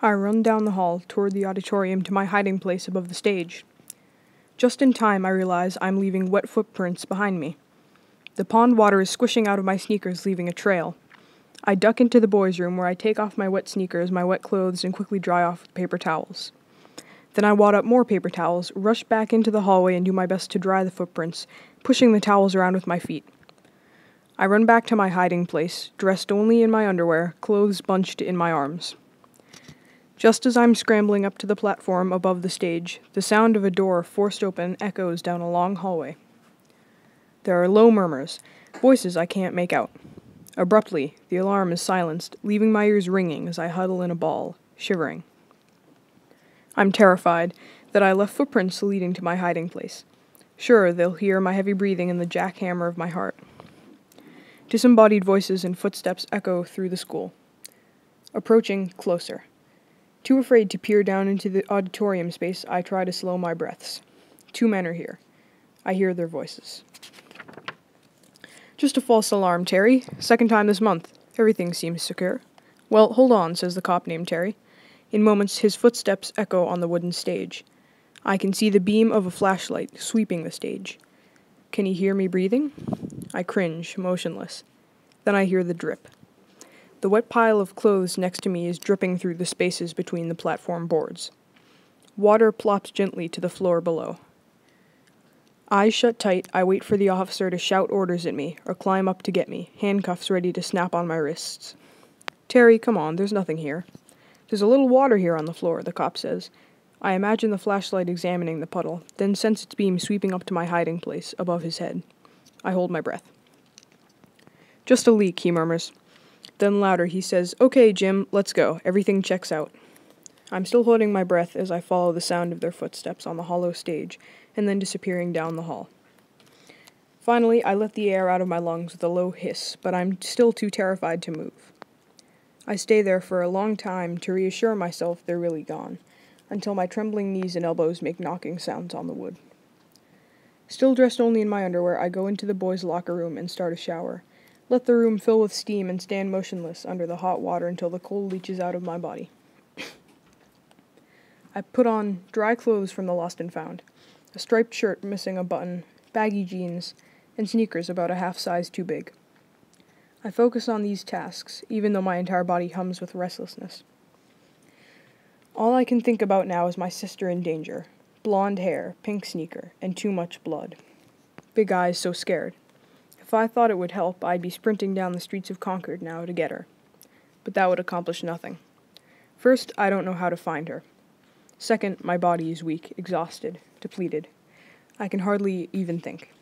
I run down the hall toward the auditorium to my hiding place above the stage. Just in time, I realize I'm leaving wet footprints behind me. The pond water is squishing out of my sneakers, leaving a trail. I duck into the boys' room where I take off my wet sneakers, my wet clothes, and quickly dry off with paper towels. Then I wad up more paper towels, rush back into the hallway, and do my best to dry the footprints, pushing the towels around with my feet. I run back to my hiding place, dressed only in my underwear, clothes bunched in my arms. Just as I'm scrambling up to the platform above the stage, the sound of a door forced open echoes down a long hallway. There are low murmurs, voices I can't make out. Abruptly, the alarm is silenced, leaving my ears ringing as I huddle in a ball, shivering. I'm terrified that I left footprints leading to my hiding place. Sure, they'll hear my heavy breathing and the jackhammer of my heart. Disembodied voices and footsteps echo through the school. Approaching closer. Too afraid to peer down into the auditorium space, I try to slow my breaths. 2 men are here. I hear their voices. Just a false alarm, Terry. Second time this month. Everything seems secure. Well, hold on, says the cop named Terry. In moments, his footsteps echo on the wooden stage. I can see the beam of a flashlight sweeping the stage. Can he hear me breathing? I cringe, motionless. Then I hear the drip. The wet pile of clothes next to me is dripping through the spaces between the platform boards. Water plops gently to the floor below. Eyes shut tight, I wait for the officer to shout orders at me or climb up to get me, handcuffs ready to snap on my wrists. Terry, come on, there's nothing here. There's a little water here on the floor, the cop says. I imagine the flashlight examining the puddle, then sense its beam sweeping up to my hiding place, above his head. I hold my breath. Just a leak, he murmurs. Then louder, he says, Okay, Jim, let's go. Everything checks out. I'm still holding my breath as I follow the sound of their footsteps on the hollow stage, and then disappearing down the hall. Finally, I let the air out of my lungs with a low hiss, but I'm still too terrified to move. I stay there for a long time to reassure myself they're really gone, until my trembling knees and elbows make knocking sounds on the wood. Still dressed only in my underwear, I go into the boys' locker room and start a shower. Let the room fill with steam and stand motionless under the hot water until the cold leaches out of my body. I put on dry clothes from the lost and found. A striped shirt missing a button, baggy jeans, and sneakers about a half size too big. I focus on these tasks, even though my entire body hums with restlessness. All I can think about now is my sister in danger. Blonde hair, pink sneaker, and too much blood. Big eyes so scared. If I thought it would help, I'd be sprinting down the streets of Concord now to get her. But that would accomplish nothing. First, I don't know how to find her. Second, my body is weak, exhausted, depleted. I can hardly even think.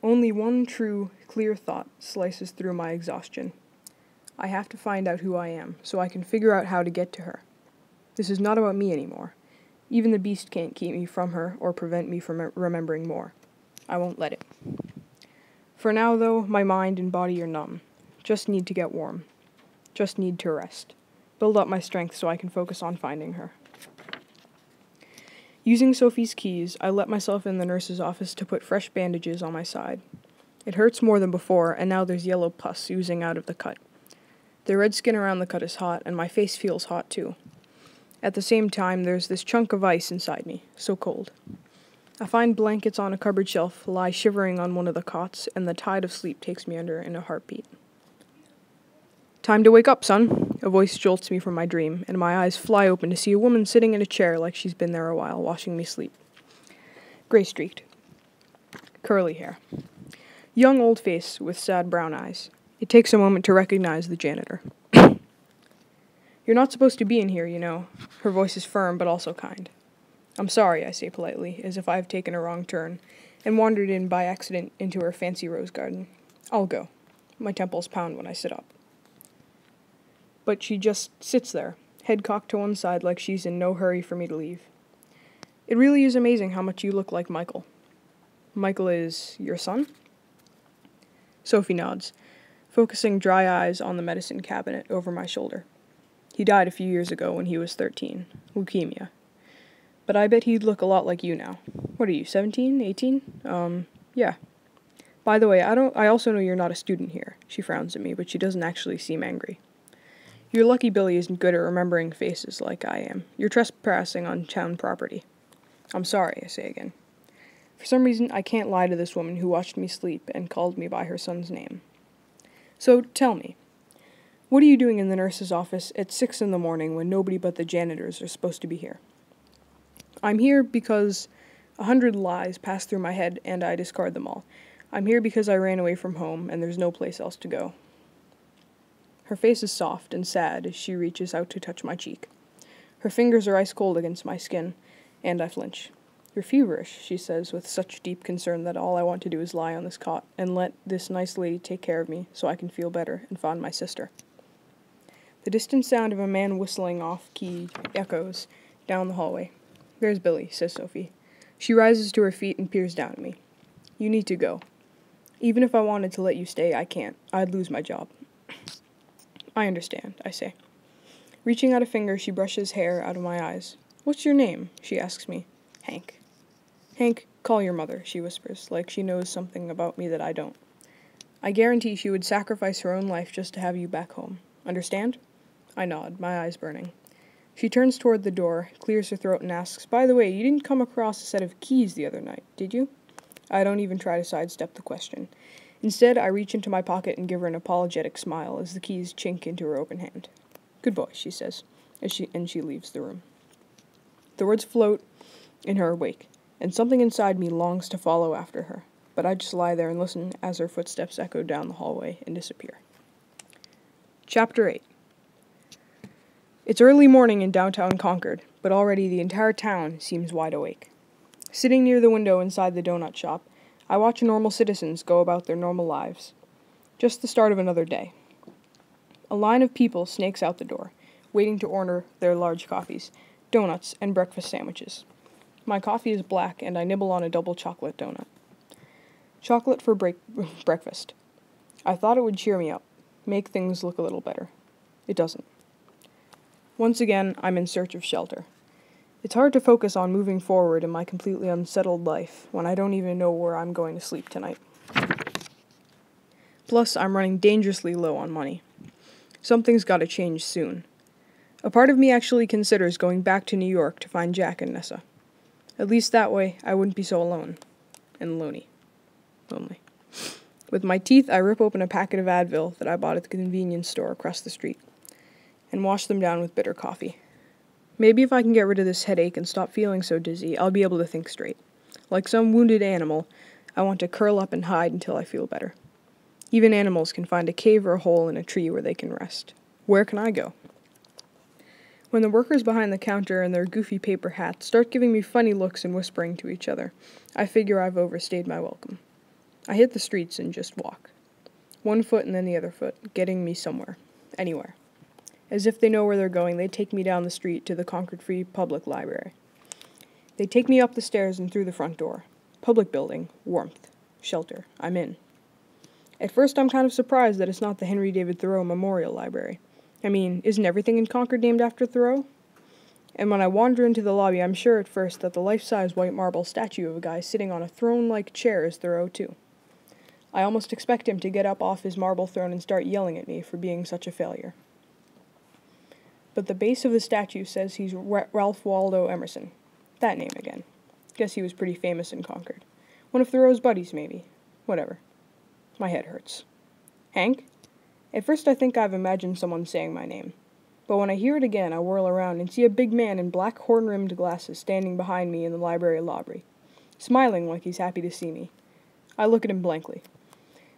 Only one true, clear thought slices through my exhaustion. I have to find out who I am, so I can figure out how to get to her. This is not about me anymore. Even the beast can't keep me from her or prevent me from remembering more. I won't let it. For now, though, my mind and body are numb. Just need to get warm. Just need to rest. Build up my strength so I can focus on finding her. Using Sophie's keys, I let myself in the nurse's office to put fresh bandages on my side. It hurts more than before, and now there's yellow pus oozing out of the cut. The red skin around the cut is hot, and my face feels hot too. At the same time, there's this chunk of ice inside me, so cold. I find blankets on a cupboard shelf, lie shivering on one of the cots, and the tide of sleep takes me under in a heartbeat. Time to wake up, son, a voice jolts me from my dream, and my eyes fly open to see a woman sitting in a chair like she's been there a while, watching me sleep. Gray-streaked. Curly hair. Young old face with sad brown eyes. It takes a moment to recognize the janitor. You're not supposed to be in here, you know. Her voice is firm, but also kind. I'm sorry, I say politely, as if I've taken a wrong turn, and wandered in by accident into her fancy rose garden. I'll go. My temples pound when I sit up. But she just sits there, head cocked to one side like she's in no hurry for me to leave. It really is amazing how much you look like Michael. Michael is your son? Sophie nods, focusing dry eyes on the medicine cabinet over my shoulder. He died a few years ago when he was 13. Leukemia. But I bet he'd look a lot like you now. What are you, 17? 18? Yeah. By the way, I also know you're not a student here. She frowns at me, but she doesn't actually seem angry. Your lucky Billy isn't good at remembering faces like I am. You're trespassing on town property. I'm sorry, I say again. For some reason, I can't lie to this woman who watched me sleep and called me by her son's name. So, tell me, what are you doing in the nurse's office at 6 in the morning when nobody but the janitors are supposed to be here? I'm here because 100 lies pass through my head and I discard them all. I'm here because I ran away from home and there's no place else to go. Her face is soft and sad as she reaches out to touch my cheek. Her fingers are ice cold against my skin, and I flinch. You're feverish, she says with such deep concern that all I want to do is lie on this cot and let this nice lady take care of me so I can feel better and find my sister. The distant sound of a man whistling off-key echoes down the hallway. There's Billy, says Sophie. She rises to her feet and peers down at me. You need to go. Even if I wanted to let you stay, I can't. I'd lose my job. I understand, I say. Reaching out a finger, she brushes hair out of my eyes. What's your name? She asks me. Hank. Hank, call your mother, she whispers, like she knows something about me that I don't. I guarantee she would sacrifice her own life just to have you back home. Understand? I nod, my eyes burning. She turns toward the door, clears her throat, and asks, By the way, you didn't come across a set of keys the other night, did you? I don't even try to sidestep the question. Instead, I reach into my pocket and give her an apologetic smile as the keys chink into her open hand. Good boy, she says, and she leaves the room. The words float in her wake, and something inside me longs to follow after her, but I just lie there and listen as her footsteps echo down the hallway and disappear. Chapter 8. It's early morning in downtown Concord, but already the entire town seems wide awake. Sitting near the window inside the donut shop, I watch normal citizens go about their normal lives. Just the start of another day. A line of people snakes out the door, waiting to order their large coffees, donuts, and breakfast sandwiches. My coffee is black, and I nibble on a double chocolate donut. Chocolate for breakfast. I thought it would cheer me up, make things look a little better. It doesn't. Once again, I'm in search of shelter. It's hard to focus on moving forward in my completely unsettled life when I don't even know where I'm going to sleep tonight. Plus, I'm running dangerously low on money. Something's got to change soon. A part of me actually considers going back to New York to find Jack and Nessa. At least that way, I wouldn't be so alone. And lonely. With my teeth, I rip open a packet of Advil that I bought at the convenience store across the street, and wash them down with bitter coffee. Maybe if I can get rid of this headache and stop feeling so dizzy, I'll be able to think straight. Like some wounded animal, I want to curl up and hide until I feel better. Even animals can find a cave or a hole in a tree where they can rest. Where can I go? When the workers behind the counter in their goofy paper hats start giving me funny looks and whispering to each other, I figure I've overstayed my welcome. I hit the streets and just walk. One foot and then the other foot, getting me somewhere. Anywhere. As if they know where they're going, they take me down the street to the Concord Free Public Library. They take me up the stairs and through the front door. Public building, warmth, shelter. I'm in. At first, I'm kind of surprised that it's not the Henry David Thoreau Memorial Library. I mean, isn't everything in Concord named after Thoreau? And when I wander into the lobby, I'm sure at first that the life-size white marble statue of a guy sitting on a throne-like chair is Thoreau, too. I almost expect him to get up off his marble throne and start yelling at me for being such a failure. But the base of the statue says he's Ralph Waldo Emerson. That name again. Guess he was pretty famous in Concord. One of Thoreau's buddies, maybe. Whatever. My head hurts. Hank? At first I think I've imagined someone saying my name. But when I hear it again, I whirl around and see a big man in black horn-rimmed glasses standing behind me in the library lobby, smiling like he's happy to see me. I look at him blankly.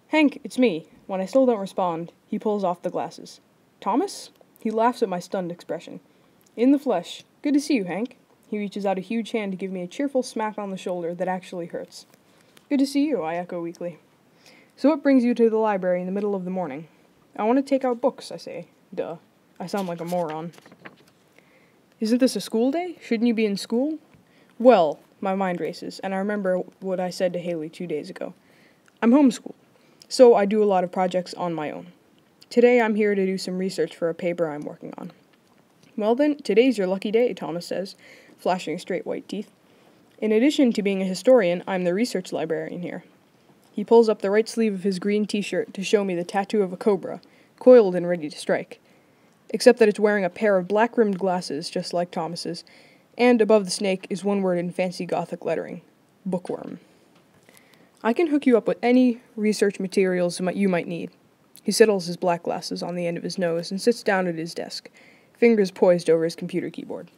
Hank, it's me. When I still don't respond, he pulls off the glasses. Thomas? He laughs at my stunned expression. In the flesh. Good to see you, Hank. He reaches out a huge hand to give me a cheerful smack on the shoulder that actually hurts. Good to see you, I echo weakly. So what brings you to the library in the middle of the morning? I want to take out books, I say. Duh. I sound like a moron. Isn't this a school day? Shouldn't you be in school? Well, my mind races, and I remember what I said to Haley 2 days ago. I'm homeschooled, so I do a lot of projects on my own. Today I'm here to do some research for a paper I'm working on. Well then, today's your lucky day, Thomas says, flashing straight white teeth. In addition to being a historian, I'm the research librarian here. He pulls up the right sleeve of his green t-shirt to show me the tattoo of a cobra, coiled and ready to strike. except that it's wearing a pair of black-rimmed glasses, just like Thomas's, and above the snake is one word in fancy Gothic lettering: bookworm. I can hook you up with any research materials you might need. He settles his black glasses on the end of his nose and sits down at his desk, fingers poised over his computer keyboard.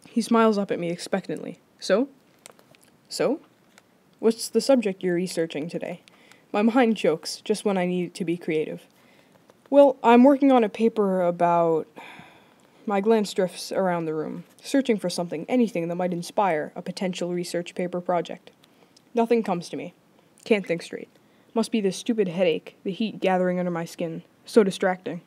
He smiles up at me expectantly. So? So? What's the subject you're researching today? My mind chokes just when I need it to be creative. Well, I'm working on a paper about... My glance drifts around the room, searching for something, anything that might inspire a potential research paper project. Nothing comes to me. Can't think straight. Must be this stupid headache, the heat gathering under my skin. So distracting.